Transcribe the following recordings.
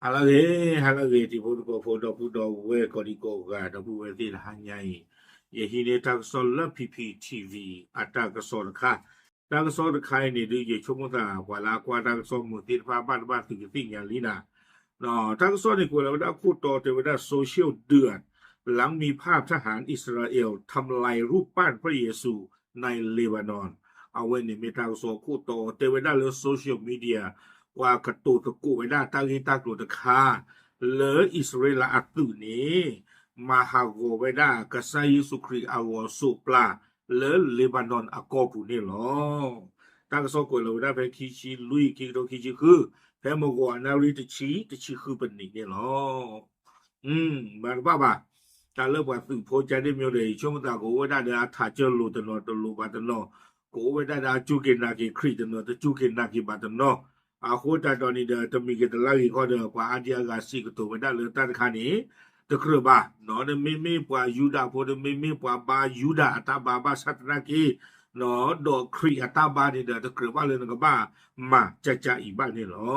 halage ti foto pudo we kodiko ga da bu we ti hanyai ye hine tak sol la PPTV atak sol kha tak sol khai ni du ye chomo ta wala kwa tak sol mu ti pha ba ba ti ti nya li na no tak sol ni ko la da ku to te da social เดือนหลังมีภาพทหารอิสราเอลทำลายรูปปั้นพระเยซูในเลบานอนเอาไว้นี่มีทางโซคูโตเตเวดาเลโซเชียลมีเดียว่ากระตูตะกูไว้ได้ตากิตากรุตะคาเลอิสราเอลอัตุนี้มาฮาโกไว้ได้กษัตริย์เยซูคริสต์อาวสุปลาเลเลบานอนอกอปูนี่หรอตากโซกวยเราได้ไปคิชิลุยคิโตคิชิคือแพมโกอนาริตชิคือเป็นนี่หรอมาบ้าตาเลิกว่าสืบโพใจได้มีเลยช่วงตาโกว่าได้อาถาเจอลูตนอตลูบาตนอโกว่าได้จูเกนากิคริตนอตจูเกนากิบาตนออาโคตาตอนนี้ตมีกตลากิข้อเดกว่าอาเดียกาสิกตัวได้เลยตันคานี้ตะครบาเนาะไม่ปว่ายูดาโพไม่ปว่าบายูดาตาบาสัตนากิเนาะดอกคริตาบานี่ตะครบาเลยนกบ้ามาจะอีบ้านนี่หรอ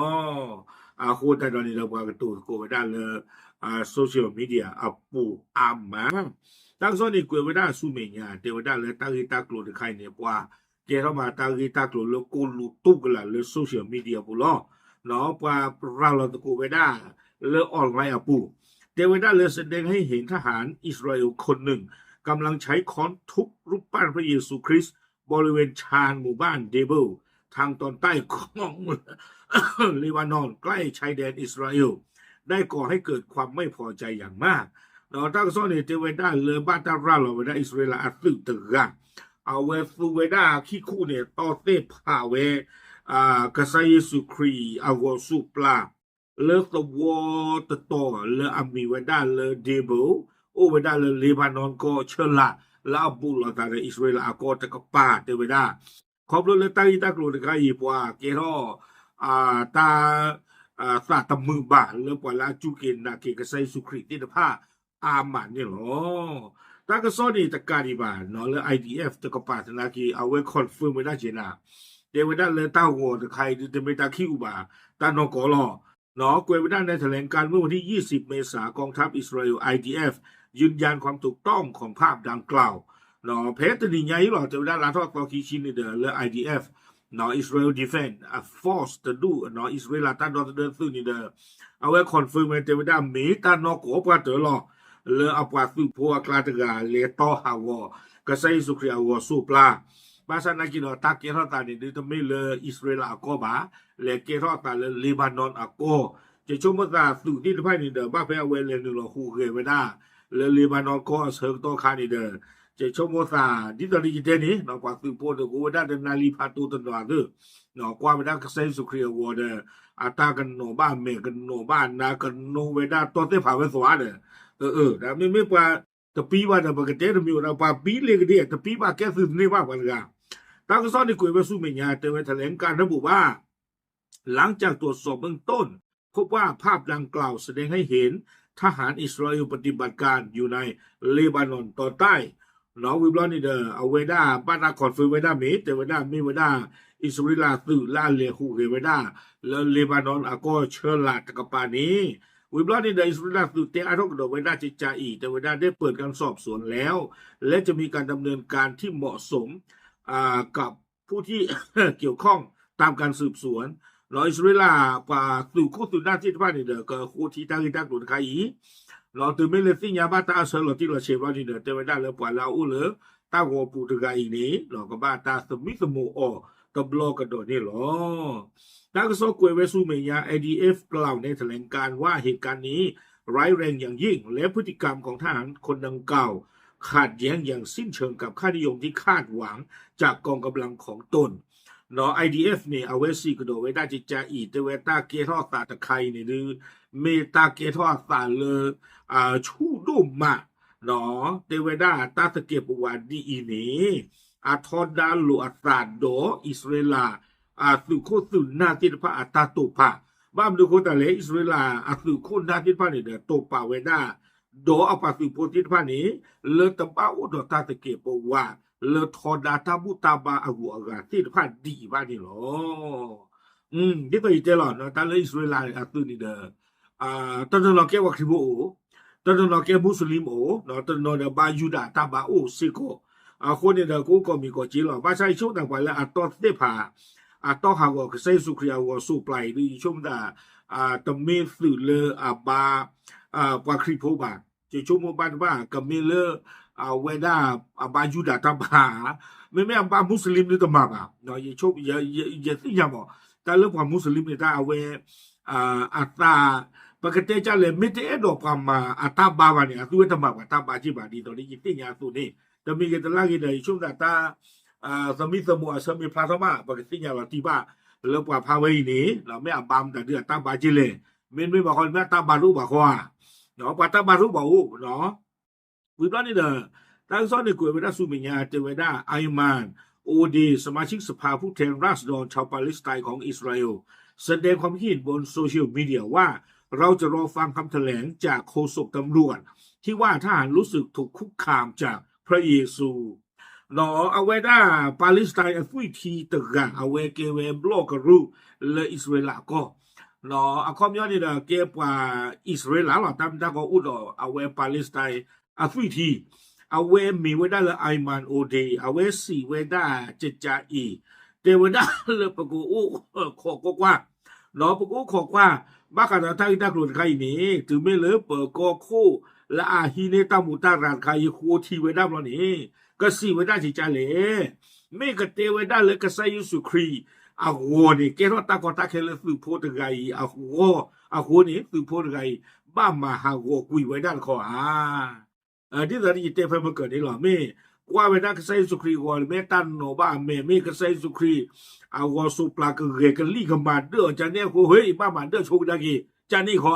อาโคตาตอนนี้เราว่ากตัวโกได้เลยsocial media อปูอามาตั้งซอนี่กวยไว้ได้สุเมญาเทวดาเลยตากิตากลุไคเนี่ยปว่าเกเรามาตากิตากลุแล้วกูลุตุกละเลย social media ปุลอเนาะปว่าเราตะกูไว้ได้เลยออนไลน์อปูเทวดาเลยแสดงให้เห็นทหารอิสราเอลคนหนึ่งกำลังใช้ค้อนทุบรูปปั้นพระเยซูคริสต์บริเวณชานหมู่บ้านเดเบิลทางตอนใต้ของเลบานอนใกล้ชายแดนอิสราเอลได้ก่อให้เกิดความไม่พอใจอย่างมากเราตั้งซ่อนเทวดาเลยบ้านตาราเราไว้ได้อิสราเอลอัตตึกะเอาเวฟูเวดาขี้คู่เนี่ยต่อเตพาเวกษัตริย์เยซูคริสต์อาวสุปลาเลตวอตโตเลอามีเวดาเลเดเบิลโอเวดาเลเลบานอนก็เชละลาบุลตาอิสราเอลอากอตะกปาเทวดาขอบเลยตาอิตากโลดกายปว่าเกรอตาสาตมือบาเลปว่าลาจูเกนาเกกะไซสุคริติตภาอามันนี่หรอตากะซอนี่ตะกาดิบาเนาะเล IDF ตะกปาตนากีเอาไว้คอนเฟิร์มไว้ได้เจนะเดวดาเลตาวอตะไคตะเมตาคิวบาตานอกอลอเนาะกวยไว้ได้ในแถลงการเมื่อวันที่20เมษายนกองทัพอิสราเอล IDF ยืนยันความถูกต้องของภาพดังกล่าวเนาะเพตนี่ใหญ่หรอเดวดาลาทอตอคิชินเดเล IDF now Israel defend a force to do now Israel ตาดอเดินซึ่งนี่เอาไว้คอนเฟิร์มเทวดาเมตานอกอปะเตอลอเลอปวาสุโพกลาตกาเลตอฮาวกะไซสุคริอาวสุปลาบาซานากิโนตาเกรอตานี่ตะเมเลอิสราเอลอะกอบาเลเกรอตาเลเลบานอนอะกอจะชมตาสุที่ไผนี่บ้าเปเวเลนโลฮูเกเวดาเลบานอนก็เซิงตอคานี่จะชมตาดิตอริจิเตนี่เนาะปวาสุโพตะกูดาเดนาลีพาตุตนวาเเนาะกว่าเวดากะไซสุคริอาวอาตากันโนบ้านเมกันโนบ้านนากันโนเวดาตอเตผาเวสวาแต่ไม่ปว่าตะปีว่าตะบกะเตมีว่าปาปีเลกเดตะปีว่าแกซึนี่ว่ากันกะตากซอนนี่กวยว่าสุเมญาเตแถลงการระบุว่าหลังจากตรวจสอบเบื้องต้นพบว่าภาพดังกล่าวแสดงให้เห็นทหารอิสราเอลปฏิบัติการอยู่ในเลบานอนตอนใต้เนาะวิบลอนี่เอาเวดาบ้านนาคอนฟิเวดาเมแต่เวดามีเวดาอิสราเอลตื่ลาเลฮูเวดาเลบานอนอะก็เชลาตะกปานี้วิบลอนี่อิสราเอลตื่เตอะรกดเวดาจิจาอีแต่เวดาได้เปิดการสอบสวนแล้วและจะมีการดำเนินการที่เหมาะสมกับผู้ที่ เกี่ยวข้องตามการสืบสวนเนาะอิสราเอลปาตู่โคตุนาที่บ้านนี่ก็โคทีตากิตากลุไคอีเนาะตื่เมเลซิญาบาตาเซลติลเชวานี่เตเวดาเลปว่าลาอูเลตากอปูตกาอีนี่เนาะก็บาตาสมิสโมอตบลอกะดอนี่หรอตากซอกวยเวสุเมญา IDF กล่าวในแถลงการว่าเหตุการณ์นี้ร้ายแรงอย่างยิ่งและพฤติกรรมของทหารคนดังกล่าวขาดแย้งอย่างสิ้นเชิงกับค่านิยมที่คาดหวังจากกองกำลังของตนเนาะ IDF นี่เอาไว้สิกโดไว้ได้จิจาอีเตเวตาเกทอตาตะไคนี่หรือเมตาเกทอตาเลชูดุมมาเนาะเตเวดาตาตะเกปวาดีอีนี่อาทอดาโลอัตราโดอิสราเอลสุโคสุนาติพะอัตาโตพะบ้ามดูโคตะเลอิสราเอลสุโคนาติพะนี่โตปาเวดาโดอปาสุโพติพะนี่เลตะบาอุดตาตะเกปวาเลทอดาตาบุตาบาอกูอะติพะดีบานี่หรอดิตัวอีเตลอเนาะตาเลอิสราเอลตุนี่ tano ke wa kribo o tano ke muslim o no tano da ba yuda ta ba o siko ko ne da ko ko mi ko ji lo ba sai chu da kwa la to te pha to ha go ke sai su kriya go su plai ni chum da ta me su le ba kwa kribo ba ji chu mo ba ba ka me le weda ba yuda ta ba me ba muslim ni ta ma ba no ye chu ye ti ya mo ta le kwa muslim ni ta awe ata pakate cha le mitte do pa ma ata ba ba ni atu ta ma ba ta ba ji ba ni to ni ti nya tu ni ta mi ke ta la ke de chum da ta sami samu asami pha sama pakate nya ba ti ba le pa pha wei ni la me ba m ta de ta ba ji le min me ba kon me ta ba ru ba khwa no pa ta ba ru ba u no wi ba ni da ta so ni ko be da su mi nya te we da ai manโอดีสมาชิกสภาผู้แทนราษฎรชาวปาเลสไตน์ของอิสราเอลแสดงความคิดเห็นบนโซเชียลมีเดียว่าเราจะรอฟังคำแถลงจากโฆษกตำรวจที่ว่าทหารรู้สึกถูกคุกคามจากพระเยซูเนาะเอาไว้ได้ปาเลสไตน์ฟุยทีตะกะเอาไว้เกเวบล็อกรูและอิสราเอลก็เนาะคอมยอนี่ดะเกปว่าอิสราเอลล่ะตามตะก็อุดเอาไว้ปาเลสไตน์ฟุยทีเอาไว้มีไว้ได้ละไอมันโอเดเอาไว้สีไว้ได้เจจาอีเตไว้ได้ละปะกูขอกกว่าเนาะปะกูขอกว่าบากะตะไทตะกรุนไคนี่ถึงไม่เลเปกอโคละอาฮีเนตะมุตะรานไคโคทีไว้ได้บ่นี่ก็สีไว้ได้สิจาเลไม่ก็เตไว้ได้เลยก็ใส่ยูสุครีอาโหนี่เกรอตะกอตะเคเลสุโพตะไกอาโหนี่สุโพตะไกบ้ามาหาโกกุยไว้ได้ขอที่ตอนนี้เตฟมาเกิดนี่หรอไม่ว่าเวลาก็ใส่สุครีก่อนไม่ตันโนบ้าไม่ก็ใส่สุครีเอาวสุปลากเกกลีกมาเด้อจันเนี่ยเฮ้ยบ้ามันเด้อโชคดากีจันนี่ขอ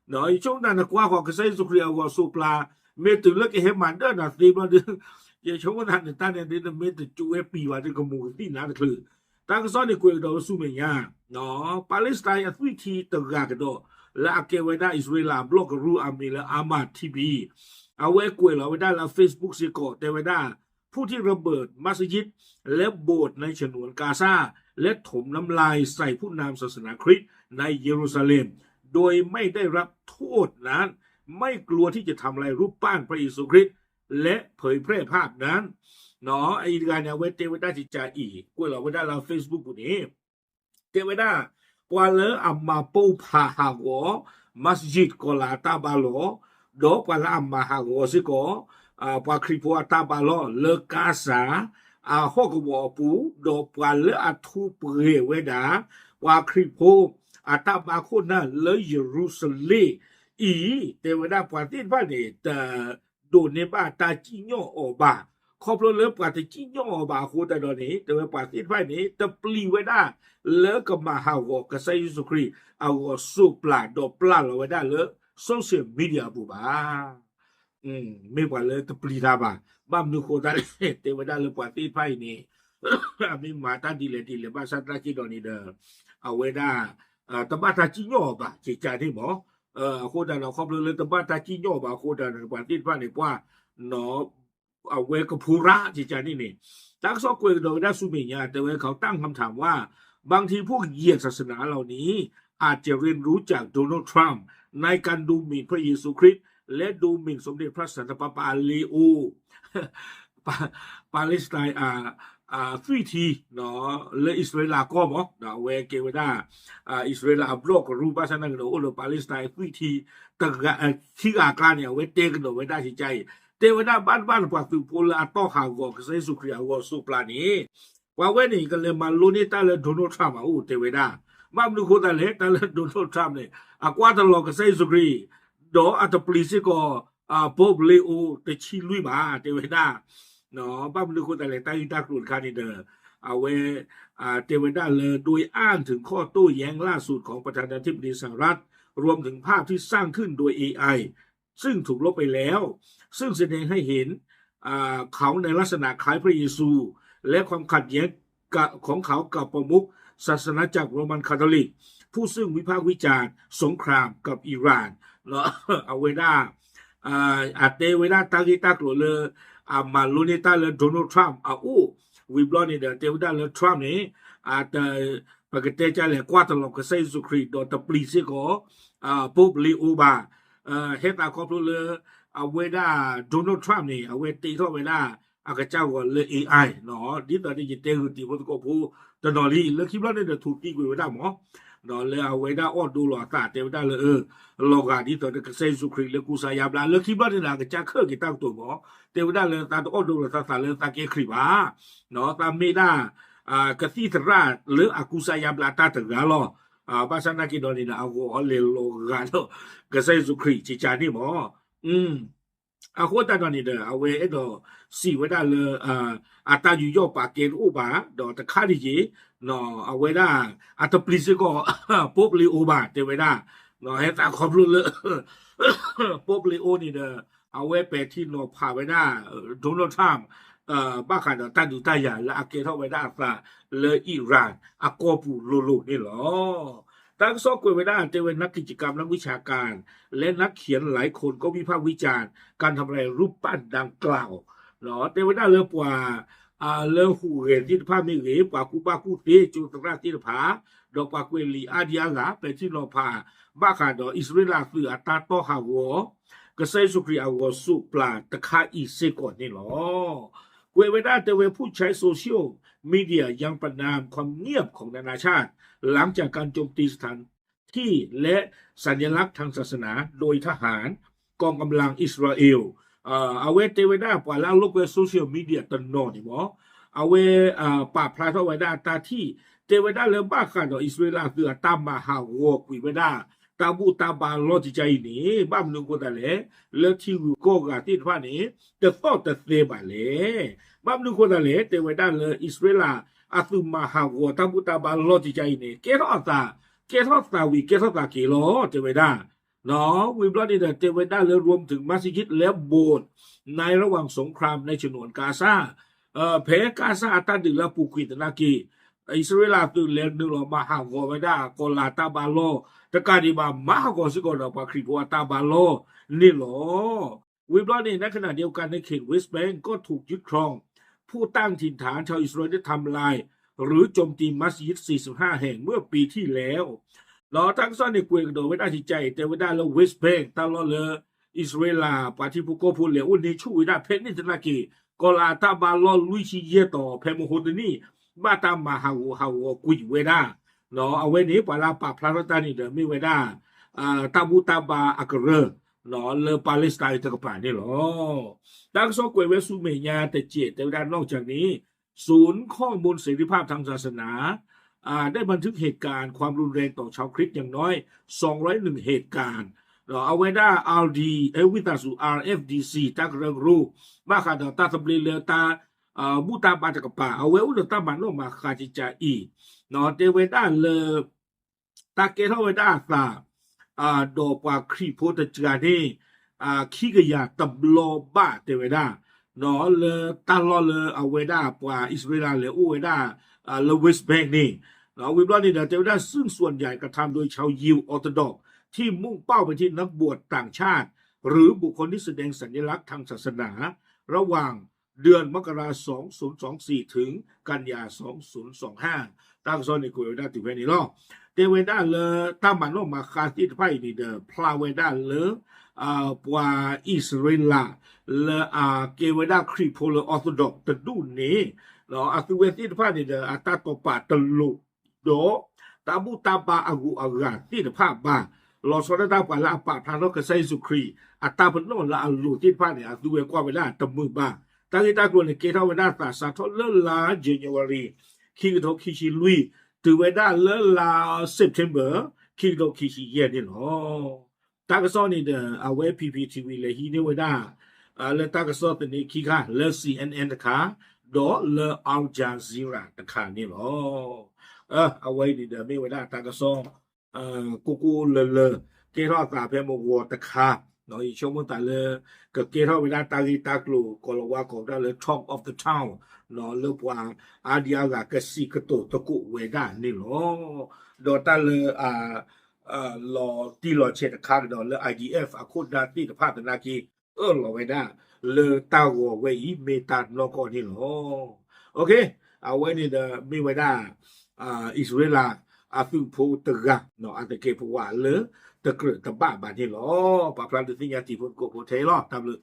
เนาะช่วงนั้นกว่าก็ใส่สุครีเอาวสุปลาไม่ถึงแล้วก็เฮ็ดมันเด้อน่ะสิบ่เด้ออย่าช่วงนั้นตันเนี่ยนี่ไม่ถึงจูเอปีว่าจะกมูที่นั่นคือตั้งซ้อนนี่กูดอสุเมียเนาะปาเลสไตน์ฟิทีตะกะกดอและเกเวดาอิสราเอลบล็อกรูอามีและอามาทีบีเอาไว้กวยเราไว้ได้ละ Facebook สิก็แต่ไว้ได้ผู้ที่ระเบิดมัสยิดและโบสถ์ในฉนวนกาซาและถมน้ำลายใส่ผู้นำศาสนาคริสต์ในเยรูซาเล็มโดยไม่ได้รับโทษนั้นไม่กลัวที่จะทำลายรูปปั้นพระเยซูคริสต์และเผยแพร่ภาพนั้นเนาะไอ้การเนี่ยไว้เตไว้ได้จิจาอีกวยเราไว้ได้ละ Facebook ปุ่นี้เตไว้ได้กว่าเลยอัมมาปูพาหาวมัสยิดกอลาตาบาโลdo pala mahago siko pa kripo atabalo le kasa hokwo pu do pala athu pre weda wa kripo atabako na le Jerusalem i te weda patin ba de ta do ne ba ta jinyo oba khoplo le pa ta jinyo oba ko ta do ni te wa patin ba ni ta pli weda le ka mahago ka sai sukri awo supla do pla lo weda le social media ปูบาไม่ว่าเลยตะปลีดาบาบ้ามนุโคตาเตวดาเลยปาติไผนี่มีมาตาดีเลยบาสัตราจิดอนี่เด้อเอาเวดาตะบาตาจิญอบาจิจานี่บ่โคตาเราครอบเลยตะบาตาจิญอบาโคตาปาติไผนี่ว่าเนาะเอาเวกภูระจิจานี่ตักซอกเวดอดาสุเมียแต่เวเขาตั้งคำถามว่าบางทีพวกเหยียดศาสนาเหล่านี้อาจจะเรียนรู้จากโดนัลด์ทรัมป์ในการดูหมิ่นพระเยซูคริสต์และดูหมิ่นสมเด็จพระสันตะปาปาลีโอปาเลสไตน์ฟิทีเนาะและอิสราเอลก็บ่นะเวเกเวดาอิสราเอลบล็อกรูปาซันนโอโลปาเลสไตน์ฟิทีตะที่อากาเนี่ยเวเตกโนเวดาสิใจเตเวดาบ้านกว่าฟิโพลาตอหาวกเซซุคริอาวสุปลานีว่าเวนี่ก็เลยมาโลนิตาและโดนัลด์ทรัมป์เตเวดามาดูโคตาเลตาและโดนัลด์ทรัมป์เนี่ยกว่าตลอดก็เซซุครีดออัตปลีซิก็โป๊ปเลโอเตชิลุยบาเตเวดาเนาะบ้าดูโคตาเลตาอิตากรุนคานิเดอร์เอาเวเตเวดาเลยโดยอ้างถึงข้อโต้แย้งล่าสุดของประธานาธิบดีสหรัฐรวมถึงภาพที่สร้างขึ้นโดย AI ซึ่งถูกลบไปแล้วซึ่งแสดงให้เห็นเขาในลักษณะคล้ายพระเยซูและความขัดแย้งของเขากับประมุขศาสนาจักรโรมันคาทอลิกผู้ซึ่งวิพากษ์วิจารณ์สงครามกับอิหร่านเนาะเอาไว้ได้เตเวดาตากิตากโลเลมาลูนิตาเลโดนัลด์ทรัมป์วิบลอนี่เดเตเวดาเลทรัมป์นี่ Pakete jale kwata lo ke sai Sukri do ta plisi ko publi uba heta ko le aweda Donald Trump ni awe ti tho weda aka chaw ko le AI เนาะดิตอนี่จิเตกุติบ่ก็ผู้ตนอลีle khibla ne de thu ti ko weda mo เนาะle aweda o do lo ta te weda le lo ga di to ke sai Sukri le ku sa ya bla le khibla ne la ka cha khe ki ta to mo te weda le ta o do lo ta le ta ke khri ba เนาะta me daกะติตราหรืออากุสายาบลาตาตะกาลอบาสนากิโดนี่นะเอาโอเลโลกาโลกะไซซุคริจิจานี่หมออาโคตาดอนี่เดอเวเอโดสีเวดาเลอาตาอยู่ยอปาเกนอุบาดอตะคาดิจิเนาะอเวดาอาตปลิซิโกป๊อบลิโอบาเตเวดาเนาะเฮตาคอมลุเลป๊อบลิโอนี่เดอเวเปที่เนาะพาเวดาโดนัลด์ทรัมป์บ้าคันตันดูตายาและอาเกเท่าไว้ได้ซะเลอิหร่านอากอปูโลนี่หรอตั้งซอกกวยไว้ได้แต่ว่านักกิจกรรมนักวิชาการและนักเขียนหลายคนก็วิพากษ์วิจารณ์การทำลายรูปปั้นดังกล่าวเนาะแต่ว่าได้เลยกว่าเลหูเห็นที่ภาพมีเหรีกว่ากูบ้ากูเตจุตราที่ผาดอกปากเวลีอาดิยากาไปที่นอพาบ้าคันดออิสราเอลคืออัตตาโตฮาวก็ใส่สุครีอาวสุปลาตะคาอีเซก่อนนี่หรอกวยไว้ได้แต่เวผู้ใช้โซเชียลมีเดียยังประนามความเงียบของนานาชาติหลังจากการโจมตีสถานที่และสัญลักษณ์ทางศาสนาโดยทหารกองกำลังอิสราเอลเอาเวเตเวดาปว่าแล้วโลกเวโซเชียลมีเดียตนอนี่หมอเอาเวปาพลาทไว้ได้ตาที่เตเวดาเลบ้าคันอิสราเอลคือตามมาหาวกวิเวดาตาบูตาบาลอจิใจนี่บ้ามนึงก็ได้เลยเลที่ก็กะที่พานี่จะฟอตะเซบาเลยบ้ามนึงก็ได้เลยแต่ว่าได้เลยอิสราเอลอาตุมาหาวตาบูตาบาลอจิใจนี่เกทอตาวิเกทอตาเกโลแต่ว่าได้เนาะวิบลอนี่แต่ว่าได้เลยรวมถึงมัสยิดและโบสถ์ในระหว่างสงครามในฉนวนกาซาแพ้กาซาตาดึกแล้วปูกิตนากีอิสราเอลตื่นแล้วนึงลมาหาวไว้ได้กอลาตาบาโลตะกาดีบามหากสิกอดปาคริบัวตาบาโลนี่หรอวิบลอนี่ในขณะเดียวกันในเขตเวสต์แบงก์ก็ถูกยึดครองผู้ตั้งถิ่นฐานชาวอิสราเอลได้ทำลายหรือโจมตีมัสยิด45แห่งเมื่อปีที่แล้วเนาะทั้งซ่อนในกวยกระโดดไว้ได้ที่ใจแต่ว่าได้แล้วเวสต์แบงก์ตลอดเลยอิสราเอลปาทิปุโกพูเลอุนนี่ช่วยได้เพชรนี่ตะนากีกอลาตาบาโลลุยชิเยโตเพมโฮดนี่บาตามมาหาวกุยเวดาเนาะเอาไว้นี้ปาลาปาพลาตานี่เดมีเวดาตาบูตาบาอักเรเนาะเลปาเลสไตน์ตะกปานี่หรอดังซอกวยเวสุเมญาแต่เจแต่ด้านนอกจากนี้ศูนย์ข้อมูลเสรีภาพทางศาสนาได้บันทึกเหตุการณ์ความรุนแรงต่อชาวคริสต์อย่างน้อย201เหตุการณ์เนาะเอาไว้ได้ RD วิตาสุ RFDC ตักเรื่องรู้มาค่ะตาตะบลีเลตาบูตาบาตะกปาเอาไว้อุตตามันโนมาคาจิจาอีเนาะเตเวดาเลตาเกทเวดาซาดอปาคริโพตจานีคิกยาตบลอบาเตเวดาเนาะเลตาลอเลเอาเวดาปาอิสราเอลเลอูเวดาเลเวสต์แบงก์นี่เนาะวิบลอนี่เตเวดาซึ่งส่วนใหญ่กระทำโดยชาวยิวออร์โธดอกซ์ที่มุ่งเป้าไปที่นักบวชต่างชาติหรือบุคคลที่แสดงสัญลักษณ์ทางศาสนาระหว่างเดือนมกราคม2024ถึงกันยายน2025ตั้งซอนในกวยได้ติเวนี่ลอเตเวดาเลตามันโนมาคาติไพนี่เดพลาเวดาเลปวาอิสราเอลเลเกเวดาคริโพลออร์โธดอกตะดูนี่เนาะอะตุเวติไพนี่เดอะตาโตปาตะลุโดตาบูตาบาอากูอากาติภาพบาลอสอดาปาลาปาทานกไซสุครีอัตตาพนโนละอลูติไพนี่อะตุเวกว่าเวลาตะมือบาตากิตากวนเกทาวดาตาสาทเลลาเจนวารีคิกโตคิชิลุยตูเวดาเลลาเซปเทมเบอร์คิกโตคิชิเยนี่เนาะตากซอนี่เดอเว PPTV เลฮีนี่เวดาเลตากซอตนี่คิกาเล CNN ตะคาดอเลอัลจาซีราตะคานี่เนาะเอาไว้นี่เดมีเวดาตากซอกูเลเกทอตาเพมวตะคาเนาะอีชมตาเลกเกทอเวลาตากิตากลูกอลวาของได้เลย Top of the Town เนาะเลปวาอาดิยากะสิกะโตตะกุเวดานี่เนาะดอตาเลลอติลอเชตะคาดอเล IDF อะโคดาติตะภาตนากีลอเวดาเลตาวเวอีเมตานอกอนี่เนาะโอเคเอาไว้นี่เดมีเวดา อิสราเอลอาฟิโพตะกะเนาะอันตะเกพวาเลตะกระตะบะบานี่ลอปะพลันติญาติพุ่นโกโพเทลอตามเลย